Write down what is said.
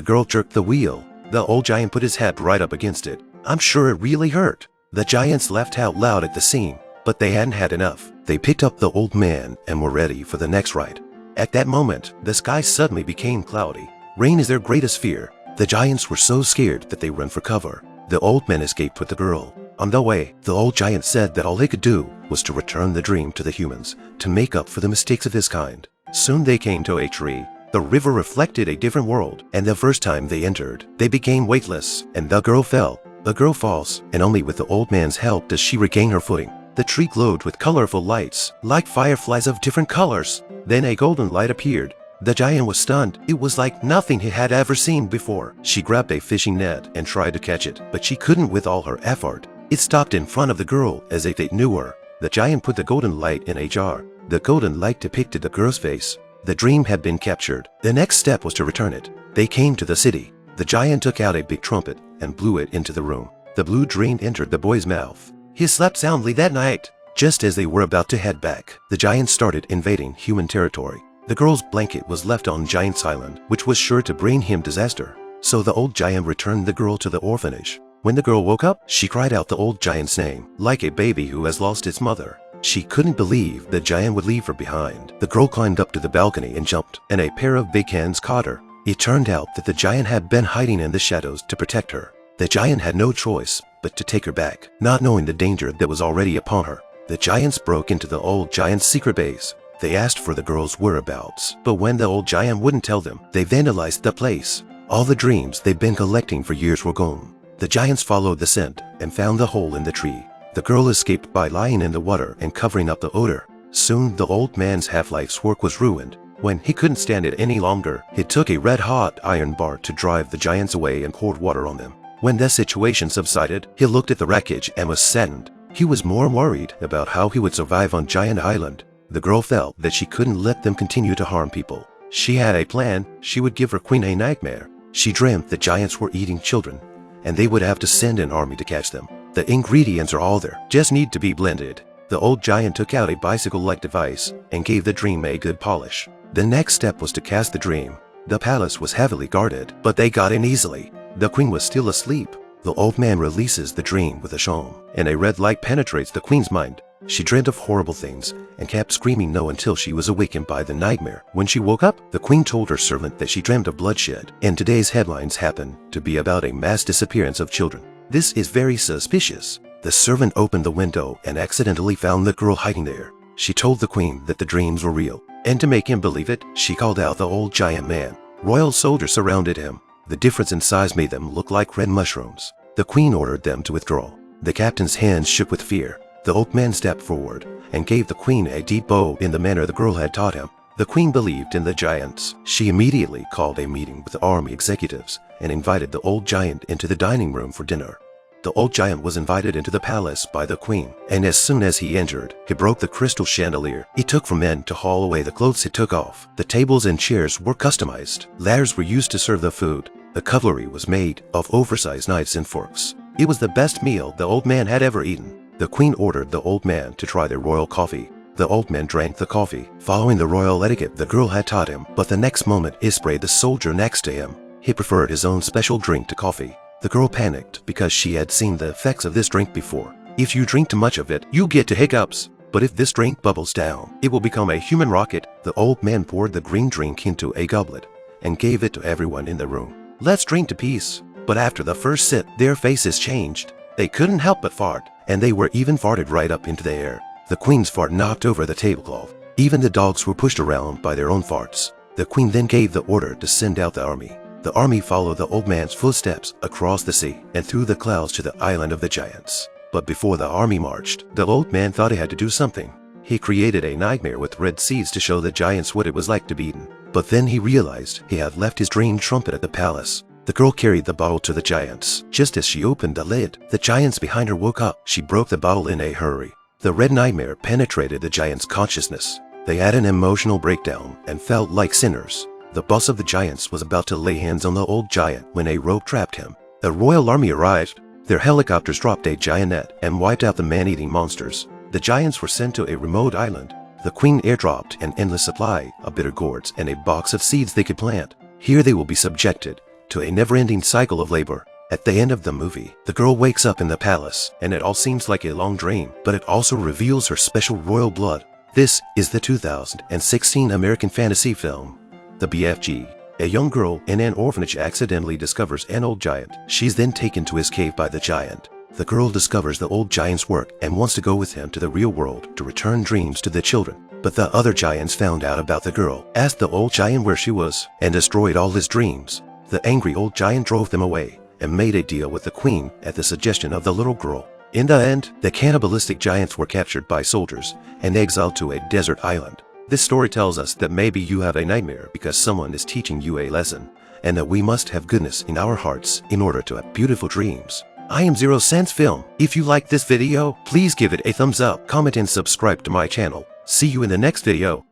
girl jerked the wheel. The old giant put his head right up against it. I'm sure it really hurt. The giants laughed out loud at the scene, but they hadn't had enough. They picked up the old man and were ready for the next ride. At that moment, the sky suddenly became cloudy. Rain is their greatest fear. The giants were so scared that they ran for cover. The old man escaped with the girl. On the way, the old giant said that all he could do was to return the dream to the humans to make up for the mistakes of his kind. Soon they came to a tree. The river reflected a different world, and the first time they entered, they became weightless, and the girl fell. The girl falls, and only with the old man's help does she regain her footing. The tree glowed with colorful lights, like fireflies of different colors. Then a golden light appeared. The giant was stunned. It was like nothing he had ever seen before. She grabbed a fishing net and tried to catch it, but she couldn't with all her effort. It stopped in front of the girl as if it knew her. The giant put the golden light in a jar. The golden light depicted the girl's face. The dream had been captured. The next step was to return it. They came to the city. The giant took out a big trumpet and blew it into the room. The blue dream entered the boy's mouth. He slept soundly that night. Just as they were about to head back, the giants started invading human territory. The girl's blanket was left on Giant's Island, which was sure to bring him disaster. So the old giant returned the girl to the orphanage. When the girl woke up, she cried out the old giant's name, like a baby who has lost its mother. She couldn't believe the giant would leave her behind. The girl climbed up to the balcony and jumped, and a pair of big hands caught her. It turned out that the giant had been hiding in the shadows to protect her. The giant had no choice but to take her back, not knowing the danger that was already upon her. The giants broke into the old giant's secret base. They asked for the girl's whereabouts, but when the old giant wouldn't tell them, they vandalized the place. All the dreams they'd been collecting for years were gone. The giants followed the scent and found the hole in the tree. The girl escaped by lying in the water and covering up the odor. Soon the old man's half-life's work was ruined. When he couldn't stand it any longer, he took a red-hot iron bar to drive the giants away and poured water on them. When the situation subsided, he looked at the wreckage and was saddened. He was more worried about how he would survive on Giant Island. The girl felt that she couldn't let them continue to harm people. She had a plan. She would give her queen a nightmare. She dreamt that giants were eating children, and they would have to send an army to catch them. The ingredients are all there, just need to be blended. The old giant took out a bicycle-like device and gave the dream a good polish. The next step was to cast the dream. The palace was heavily guarded, but they got in easily. The queen was still asleep. The old man releases the dream with a charm, and a red light penetrates the queen's mind. She dreamed of horrible things and kept screaming no until she was awakened by the nightmare. When she woke up, the queen told her servant that she dreamed of bloodshed, and today's headlines happen to be about a mass disappearance of children. This is very suspicious. The servant opened the window and accidentally found the girl hiding there. She told the queen that the dreams were real, and to make him believe it, she called out the old giant man. Royal soldiers surrounded him. The difference in size made them look like red mushrooms. The queen ordered them to withdraw. The captain's hands shook with fear. The old man stepped forward and gave the queen a deep bow in the manner the girl had taught him. The queen believed in the giants. She immediately called a meeting with the army executives and invited the old giant into the dining room for dinner. The old giant was invited into the palace by the queen, and as soon as he entered, he broke the crystal chandelier. It took for men to haul away the clothes he took off. The tables and chairs were customized. Ladders were used to serve the food. The cutlery was made of oversized knives and forks. It was the best meal the old man had ever eaten. The queen ordered the old man to try the royal coffee. The old man drank the coffee, following the royal etiquette the girl had taught him, but the next moment he sprayed the soldier next to him. He preferred his own special drink to coffee. The girl panicked because she had seen the effects of this drink before. If you drink too much of it, you get to hiccups. But if this drink bubbles down, it will become a human rocket. The old man poured the green drink into a goblet and gave it to everyone in the room. Let's drink to peace. But after the first sip, their faces changed. They couldn't help but fart, and they were even farted right up into the air. The queen's fart knocked over the tablecloth. Even the dogs were pushed around by their own farts. The queen then gave the order to send out the army. The army followed the old man's footsteps across the sea and through the clouds to the island of the giants. But before the army marched, the old man thought he had to do something. He created a nightmare with red seeds to show the giants what it was like to be eaten. But then he realized he had left his dream trumpet at the palace. The girl carried the bottle to the giants. Just as she opened the lid, the giants behind her woke up. She broke the bottle in a hurry. The red nightmare penetrated the giants' consciousness. They had an emotional breakdown and felt like sinners. The boss of the giants was about to lay hands on the old giant when a rope trapped him. The royal army arrived. Their helicopters dropped a giant net and wiped out the man-eating monsters. The giants were sent to a remote island. The queen airdropped an endless supply of bitter gourds and a box of seeds they could plant. Here they will be subjected to a never-ending cycle of labor. At the end of the movie, the girl wakes up in the palace, and it all seems like a long dream, but it also reveals her special royal blood. This is the 2016 American fantasy film, The BFG. A young girl in an orphanage accidentally discovers an old giant. She's then taken to his cave by the giant. The girl discovers the old giant's work and wants to go with him to the real world to return dreams to the children. But the other giants found out about the girl, asked the old giant where she was, and destroyed all his dreams. The angry old giant drove them away and made a deal with the queen at the suggestion of the little girl. In the end, the cannibalistic giants were captured by soldiers and exiled to a desert island. This story tells us that maybe you have a nightmare because someone is teaching you a lesson, and that we must have goodness in our hearts in order to have beautiful dreams. I am Zero Sense Film. If you like this video, please give it a thumbs up, comment and subscribe to my channel. See you in the next video.